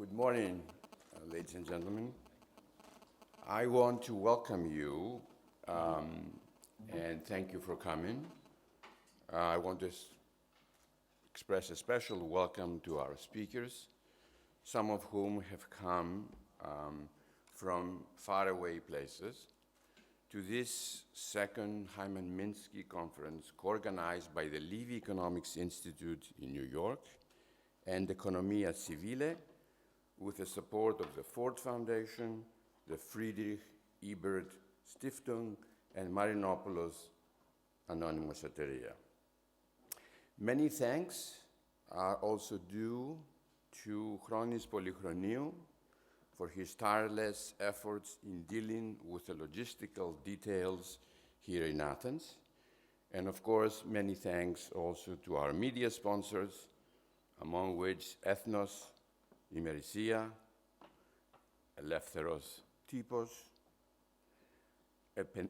Good morning, ladies and gentlemen. I want to welcome you and thank you for coming. I want to express a special welcome to our speakers, some of whom have come from faraway places, to this second Hyman Minsky conference co-organized by the Levy Economics Institute in New York and Economia, Civile, with the support of the Ford Foundation, the Friedrich-Ebert-Stiftung, and Marinopoulos Anonymous Atelier. Many thanks are also due to Chronis Polychroniou for his tireless efforts in dealing with the logistical details here in Athens. And of course, many thanks also to our media sponsors, among which Ethnos, Ημερησία, Ελεύθερος Τύπος,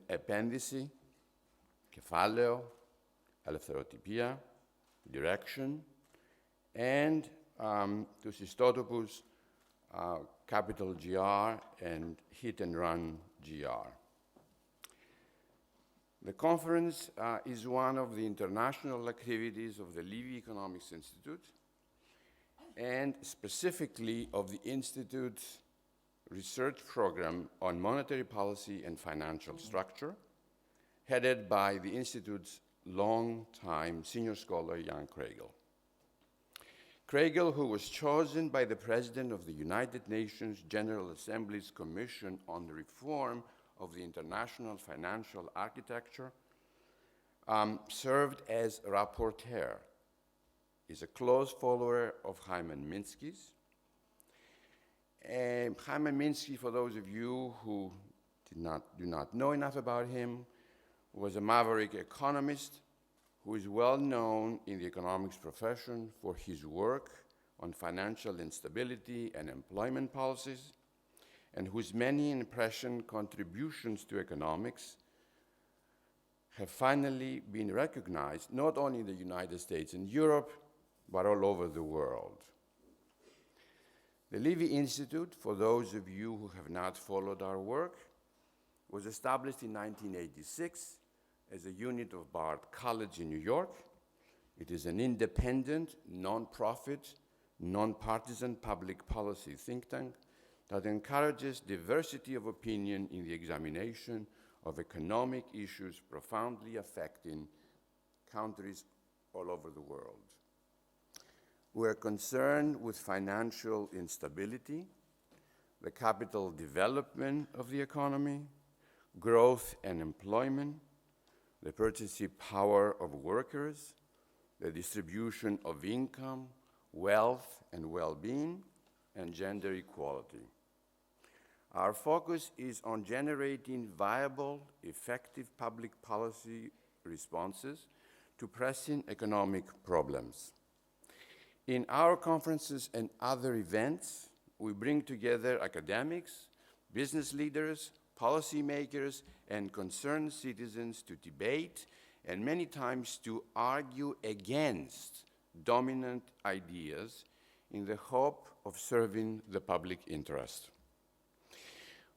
Επένδυση, Κεφάλαιο, Ελευθεροτυπία, Direction, and to Sistotopous, Capital GR and Hit and Run GR. The conference is one of the international activities of the Levy Economics Institute, and specifically of the Institute's research program on monetary policy and financial structure, headed by the Institute's long-time senior scholar, Jan Kregel. Kregel, who was chosen by the President of the United Nations General Assembly's Commission on the Reform of the International Financial Architecture, served as rapporteur, is a close follower of Hyman Minsky's. Hyman Minsky, for those of you who do not know enough about him, was a maverick economist who is well known in the economics profession for his work on financial instability and employment policies, and whose many and prescient contributions to economics have finally been recognized not only in the United States and Europe, but all over the world. The Levy Institute, for those of you who have not followed our work, was established in 1986 as a unit of Bard College in New York. It is an independent, non-profit, non-partisan public policy think tank that encourages diversity of opinion in the examination of economic issues profoundly affecting countries all over the world. We are concerned with financial instability, the capital development of the economy, growth and employment, the purchasing power of workers, the distribution of income, wealth and well-being, and gender equality. Our focus is on generating viable, effective public policy responses to pressing economic problems. In our conferences and other events, we bring together academics, business leaders, policymakers, and concerned citizens to debate and many times to argue against dominant ideas in the hope of serving the public interest.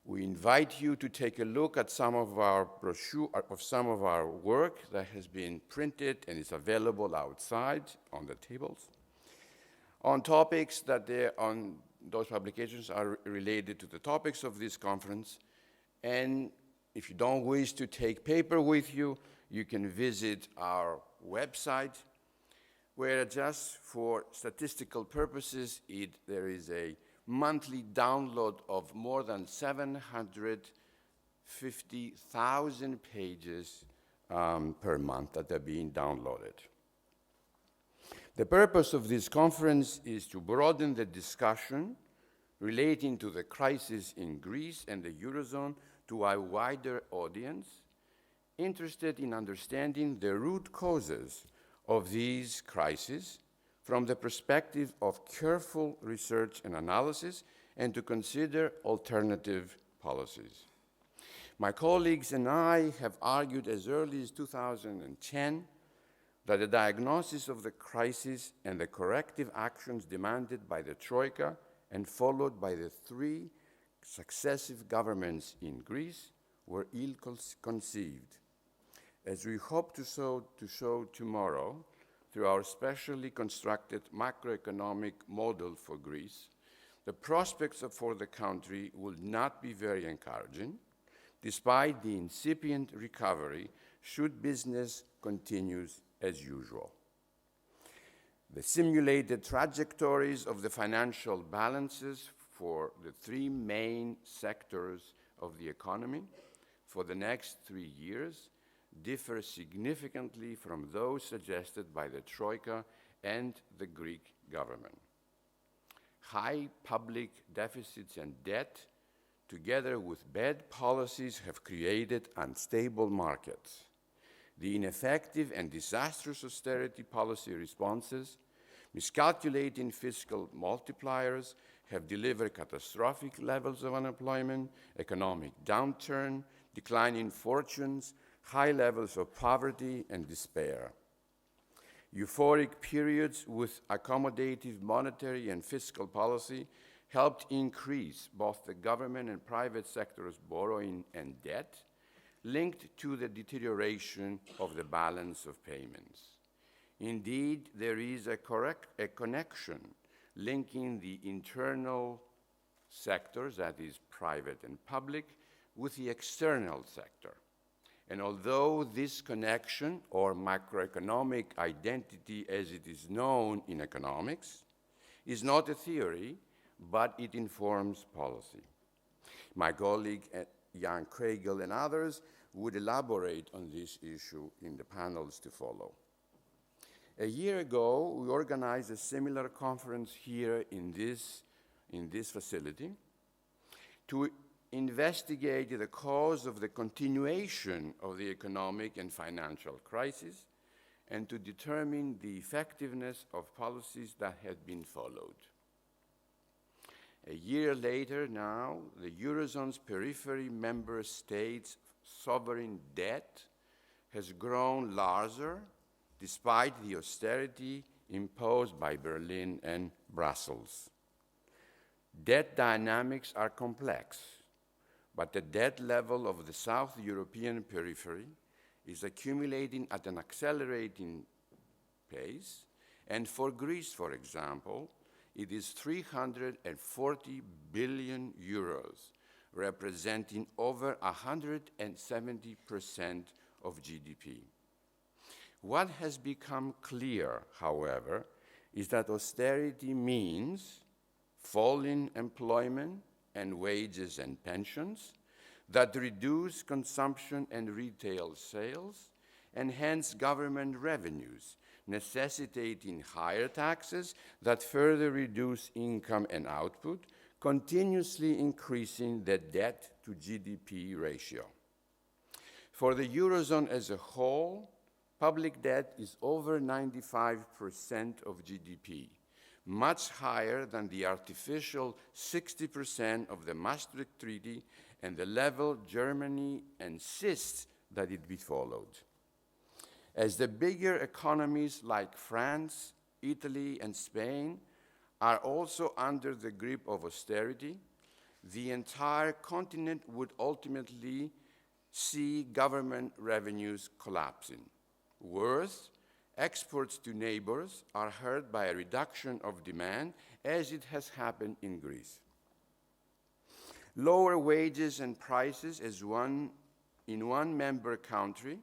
We invite you to take a look at some of our work that has been printed and is available outside on the tables, on topics that on those publications are related to the topics of this conference. And if you don't wish to take paper with you, you can visit our website, where just for statistical purposes, there is a monthly download of more than 750,000 pages per month that are being downloaded. The purpose of this conference is to broaden the discussion relating to the crisis in Greece and the Eurozone to a wider audience interested in understanding the root causes of these crises from the perspective of careful research and analysis, and to consider alternative policies. My colleagues and I have argued as early as 2010 that the diagnosis of the crisis and the corrective actions demanded by the Troika and followed by the 3 successive governments in Greece, were ill-conceived. As we hope to show tomorrow through our specially constructed macroeconomic model for Greece, the prospects for the country will not be very encouraging, despite the incipient recovery, should business continue as usual. The simulated trajectories of the financial balances for the 3 main sectors of the economy for the next 3 years differ significantly from those suggested by the Troika and the Greek government. High public deficits and debt, together with bad policies, have created unstable markets. The ineffective and disastrous austerity policy responses, miscalculating fiscal multipliers, have delivered catastrophic levels of unemployment, economic downturn, declining fortunes, high levels of poverty and despair. Euphoric periods with accommodative monetary and fiscal policy helped increase both the government and private sectors' borrowing and debt, linked to the deterioration of the balance of payments. Indeed, there is a connection linking the internal sectors, that is private and public, with the external sector. And although this connection, or macroeconomic identity as it is known in economics, is not a theory, but it informs policy. My colleague Jan Kregel and others would elaborate on this issue in the panels to follow. A year ago, we organized a similar conference here in this facility to investigate the cause of the continuation of the economic and financial crisis and to determine the effectiveness of policies that had been followed. A year later now, the Eurozone's periphery member states' sovereign debt has grown larger despite the austerity imposed by Berlin and Brussels. Debt dynamics are complex, but the debt level of the South European periphery is accumulating at an accelerating pace, and for Greece, for example, it is 340 billion euros, representing over 170% of GDP. What has become clear, however, is that austerity means falling employment and wages and pensions that reduce consumption and retail sales, and hence government revenues, necessitating higher taxes that further reduce income and output, continuously increasing the debt to GDP ratio. For the Eurozone as a whole, public debt is over 95% of GDP, much higher than the artificial 60% of the Maastricht Treaty and the level Germany insists that it be followed. As the bigger economies like France, Italy, and Spain are also under the grip of austerity, the entire continent would ultimately see government revenues collapsing. Worse, exports to neighbors are hurt by a reduction of demand, as it has happened in Greece. Lower wages and prices in one member country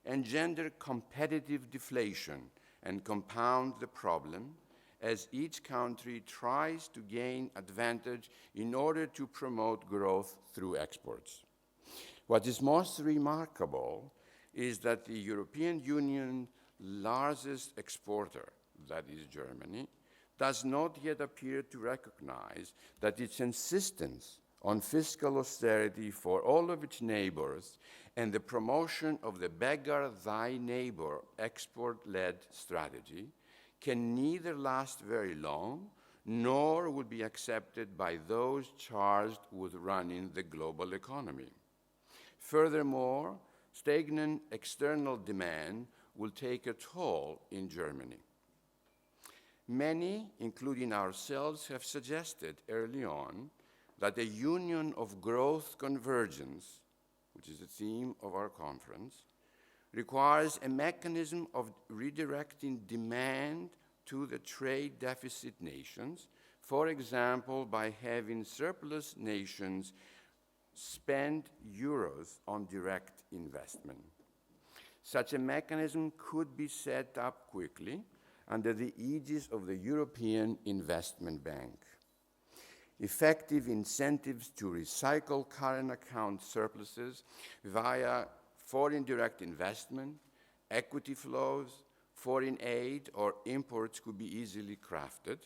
engender competitive deflation and compound the problem as each country tries to gain advantage in order to promote growth through exports. What is most remarkable is that the European Union's largest exporter, that is Germany, does not yet appear to recognize that its insistence on fiscal austerity for all of its neighbors and the promotion of the beggar thy neighbor export-led strategy can neither last very long nor will be accepted by those charged with running the global economy. Furthermore, stagnant external demand will take a toll in Germany. Many, including ourselves, have suggested early on that a union of growth convergence, which is the theme of our conference, requires a mechanism of redirecting demand to the trade deficit nations, for example, by having surplus nations spend euros on direct investment. Such a mechanism could be set up quickly under the aegis of the European Investment Bank. Effective incentives to recycle current account surpluses via foreign direct investment, equity flows, foreign aid, or imports could be easily crafted.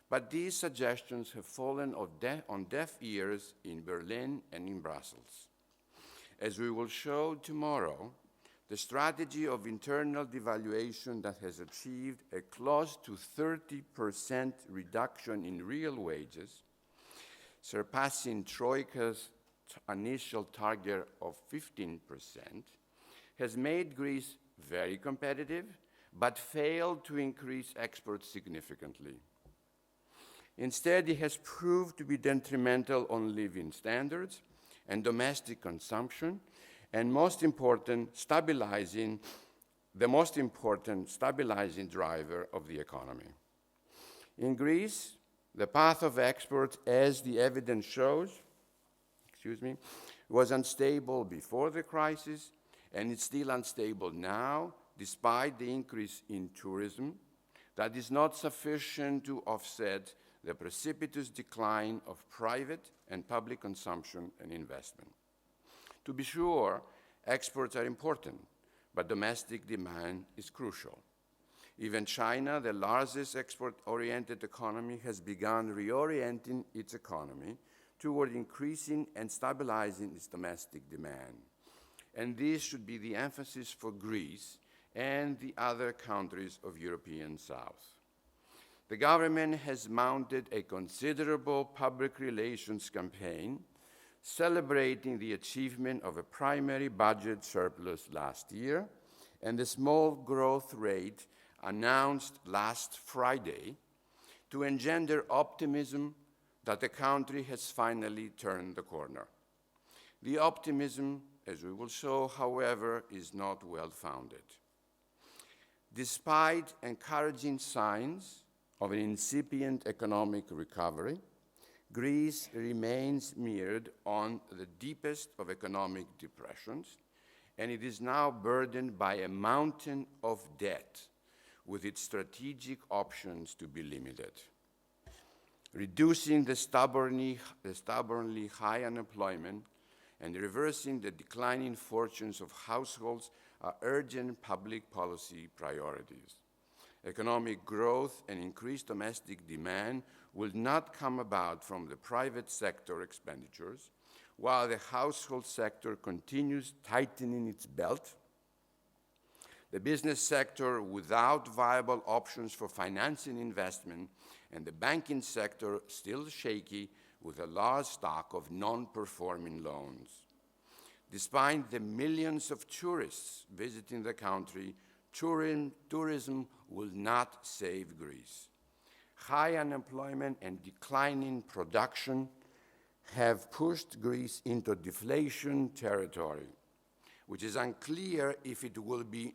But these suggestions have fallen on deaf ears in Berlin and in Brussels. As we will show tomorrow, the strategy of internal devaluation that has achieved a close to 30% reduction in real wages, surpassing Troika's initial target of 15%, has made Greece very competitive, but failed to increase exports significantly. Instead, it has proved to be detrimental on living standards and domestic consumption, and the most important stabilizing driver of the economy. In Greece, the path of exports, as the evidence shows, was unstable before the crisis, and it's still unstable now, despite the increase in tourism that is not sufficient to offset the precipitous decline of private and public consumption and investment. To be sure, exports are important, but domestic demand is crucial. Even China, the largest export-oriented economy, has begun reorienting its economy toward increasing and stabilizing its domestic demand. And this should be the emphasis for Greece and the other countries of European South. The government has mounted a considerable public relations campaign celebrating the achievement of a primary budget surplus last year and the small growth rate announced last Friday to engender optimism that the country has finally turned the corner. The optimism, as we will show, however, is not well-founded. Despite encouraging signs of an incipient economic recovery, Greece remains mired on the deepest of economic depressions, and it is now burdened by a mountain of debt, with its strategic options to be limited. Reducing the stubbornly high unemployment and reversing the declining fortunes of households are urgent public policy priorities. Economic growth and increased domestic demand will not come about from the private sector expenditures, while the household sector continues tightening its belt. The business sector without viable options for financing investment, and the banking sector still shaky with a large stock of non-performing loans. Despite the millions of tourists visiting the country, tourism will not save Greece. High unemployment and declining production have pushed Greece into deflation territory, which is unclear if it will be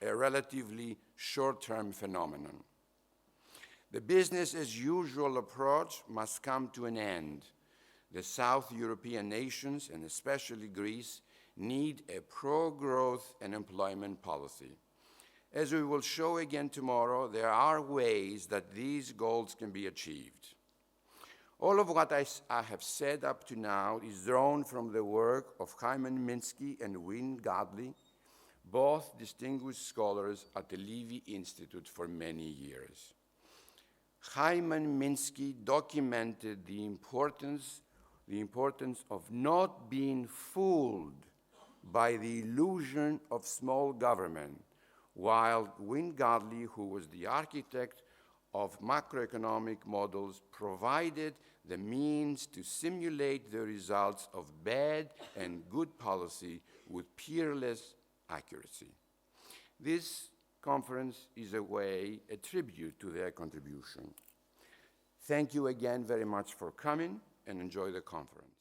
a relatively short-term phenomenon. The business-as-usual approach must come to an end. The South European nations, and especially Greece, need a pro-growth and employment policy. As we will show again tomorrow, there are ways that these goals can be achieved. All of what I have said up to now is drawn from the work of Hyman Minsky and Wayne Godley, both distinguished scholars at the Levy Institute for many years. Hyman Minsky documented the importance of not being fooled by the illusion of small government, while Wayne Godley, who was the architect of macroeconomic models, provided the means to simulate the results of bad and good policy with peerless accuracy. This conference is a tribute to their contribution. Thank you again very much for coming, and enjoy the conference.